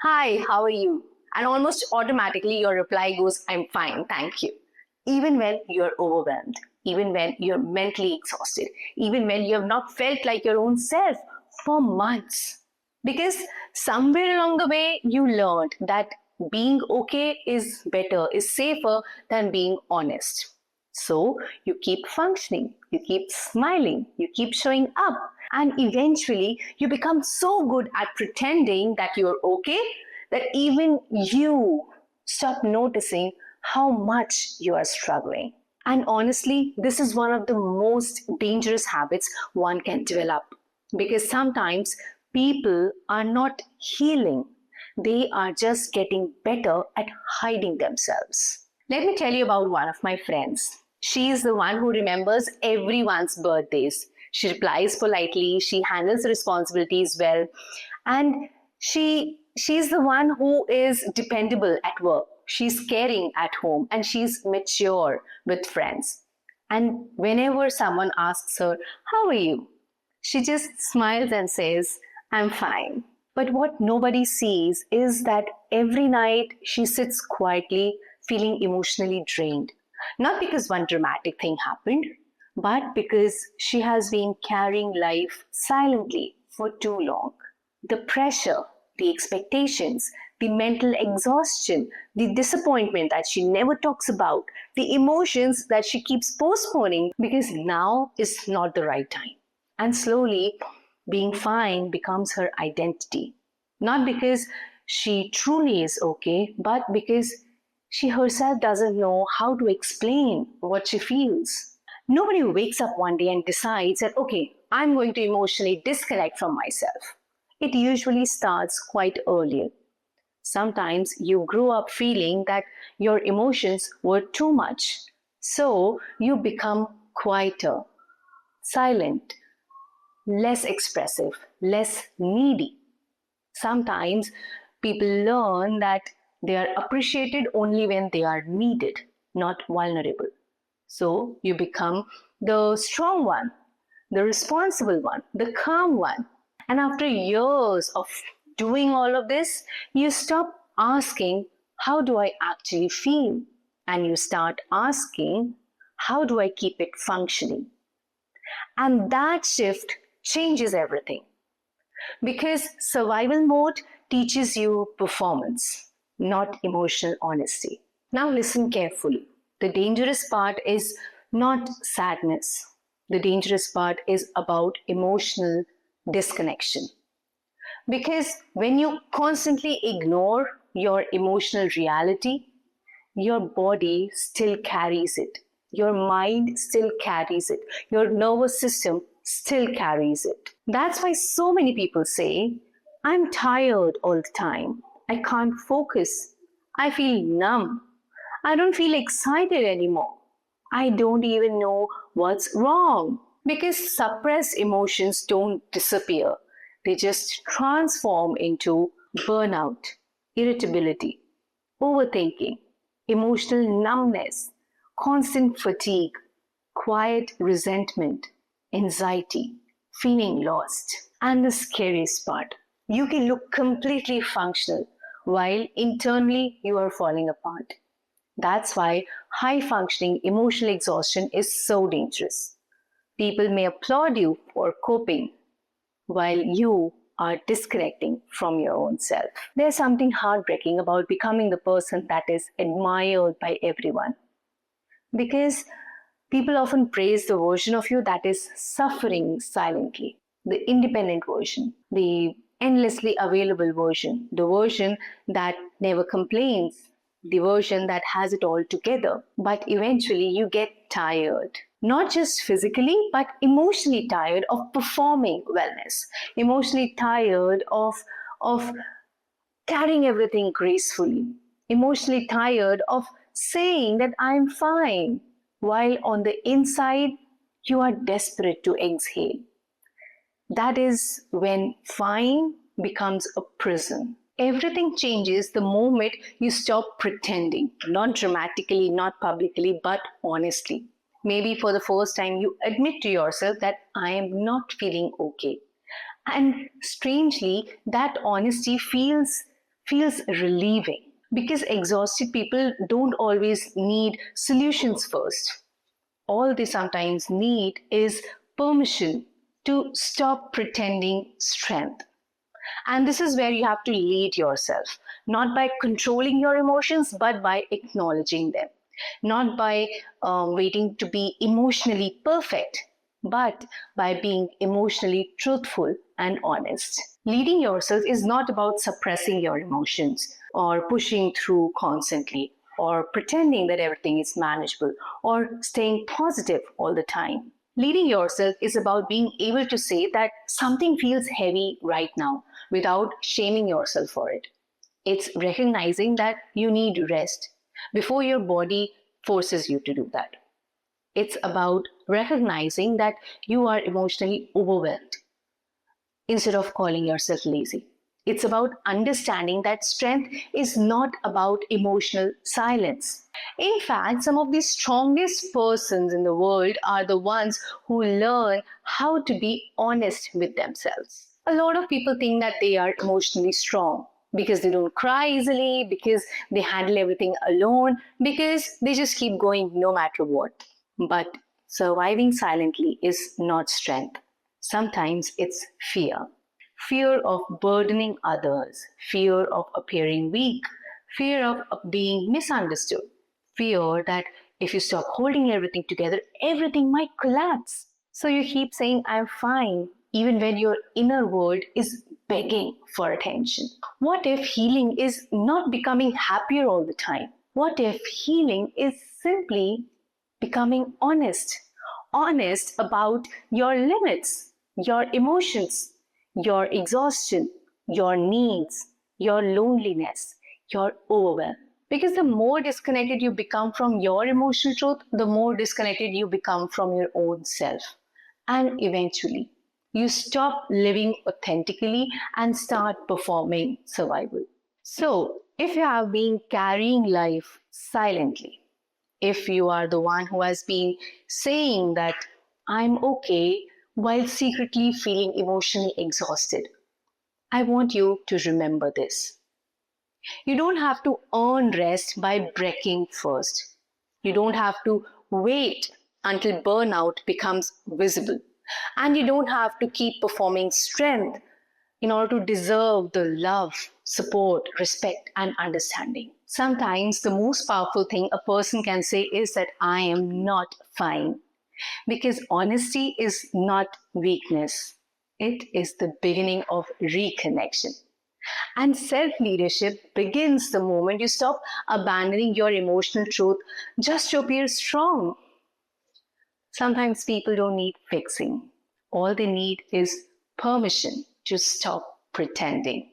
Hi, how are you? And almost automatically your reply goes, I'm fine, thank you. Even when you're overwhelmed, even when you're mentally exhausted, even when you have not felt like your own self for months. Because somewhere along the way, you learned that being okay is better, is safer than being honest. So you keep functioning, you keep smiling, you keep showing up, and eventually you become so good at pretending that you're okay that even you stop noticing how much you are struggling. And honestly, this is one of the most dangerous habits one can develop because sometimes people are not healing, they are just getting better at hiding themselves. Let me tell you about one of my friends. She is the one who remembers everyone's birthdays. She replies politely, she handles responsibilities well, and she's the one who is dependable at work. She's caring at home and she's mature with friends. And whenever someone asks her, "How are you?" she just smiles and says, "I'm fine." But what nobody sees is that every night she sits quietly, feeling emotionally drained. Not because one dramatic thing happened, but because she has been carrying life silently for too long. The pressure, the expectations, the mental exhaustion, the disappointment that she never talks about, the emotions that she keeps postponing because now is not the right time. And slowly, being fine becomes her identity. Not because she truly is okay, but because she herself doesn't know how to explain what she feels. Nobody wakes up one day and decides that, okay, I'm going to emotionally disconnect from myself. It usually starts quite early. Sometimes you grow up feeling that your emotions were too much. So you become quieter, silent, less expressive, less needy. Sometimes people learn that they are appreciated only when they are needed, not vulnerable. So you become the strong one, the responsible one, the calm one. And after years of doing all of this, you stop asking, "How do I actually feel?" And you start asking, "How do I keep it functioning?" And that shift changes everything because survival mode teaches you performance, not emotional honesty. Now, listen carefully. The dangerous part is not sadness, the dangerous part is about emotional disconnection. Because when you constantly ignore your emotional reality, your body still carries it, your mind still carries it, your nervous system still carries it. That's why so many people say, "I'm tired all the time, I can't focus, I feel numb, I don't feel excited anymore, I don't even know what's wrong." Because suppressed emotions don't disappear, they just transform into burnout, irritability, overthinking, emotional numbness, constant fatigue, quiet resentment, anxiety, feeling lost. And the scariest part, you can look completely functional while internally you are falling apart. That's why high functioning emotional exhaustion is so dangerous. People may applaud you for coping, while you are disconnecting from your own self. There's something heartbreaking about becoming the person that is admired by everyone because people often praise the version of you that is suffering silently, the independent version, the endlessly available version, the version that never complains, the version that has it all together. But eventually you get tired. Not just physically, but emotionally tired of performing wellness, emotionally tired of carrying everything gracefully, emotionally tired of saying that I'm fine, while on the inside you are desperate to exhale. That is when fine becomes a prison. Everything changes the moment you stop pretending, not dramatically, not publicly, but honestly. Maybe for the first time, you admit to yourself that I am not feeling okay. And strangely, that honesty feels relieving. Because exhausted people don't always need solutions first. All they sometimes need is permission to stop pretending strength. And this is where you have to lead yourself, not by controlling your emotions, but by acknowledging them. Not by waiting to be emotionally perfect, but by being emotionally truthful and honest. Leading yourself is not about suppressing your emotions or pushing through constantly or pretending that everything is manageable or staying positive all the time. Leading yourself is about being able to say that something feels heavy right now without shaming yourself for it. It's recognizing that you need rest before your body forces you to do that. It's about recognizing that you are emotionally overwhelmed instead of calling yourself lazy. It's about understanding that strength is not about emotional silence. In fact, some of the strongest persons in the world are the ones who learn how to be honest with themselves. A lot of people think that they are emotionally strong because they don't cry easily, because they handle everything alone, because they just keep going no matter what. But surviving silently is not strength. Sometimes it's fear. Fear of burdening others, fear of appearing weak, fear of being misunderstood, fear that if you stop holding everything together, everything might collapse. So you keep saying, I'm fine, even when your inner world is begging for attention. What if healing is not becoming happier all the time? What if healing is simply becoming honest? Honest about your limits, your emotions, your exhaustion, your needs, your loneliness, your overwhelm. Because the more disconnected you become from your emotional truth, the more disconnected you become from your own self. And eventually, you stop living authentically and start performing survival. So, if you have been carrying life silently, if you are the one who has been saying that I'm okay while secretly feeling emotionally exhausted, I want you to remember this. You don't have to earn rest by breaking first. You don't have to wait until burnout becomes visible. And you don't have to keep performing strength in order to deserve the love, support, respect, and understanding. Sometimes the most powerful thing a person can say is that I am not fine. Because honesty is not weakness, it is the beginning of reconnection. And self leadership begins the moment you stop abandoning your emotional truth just to appear strong. Sometimes people don't need fixing, all they need is permission to stop pretending.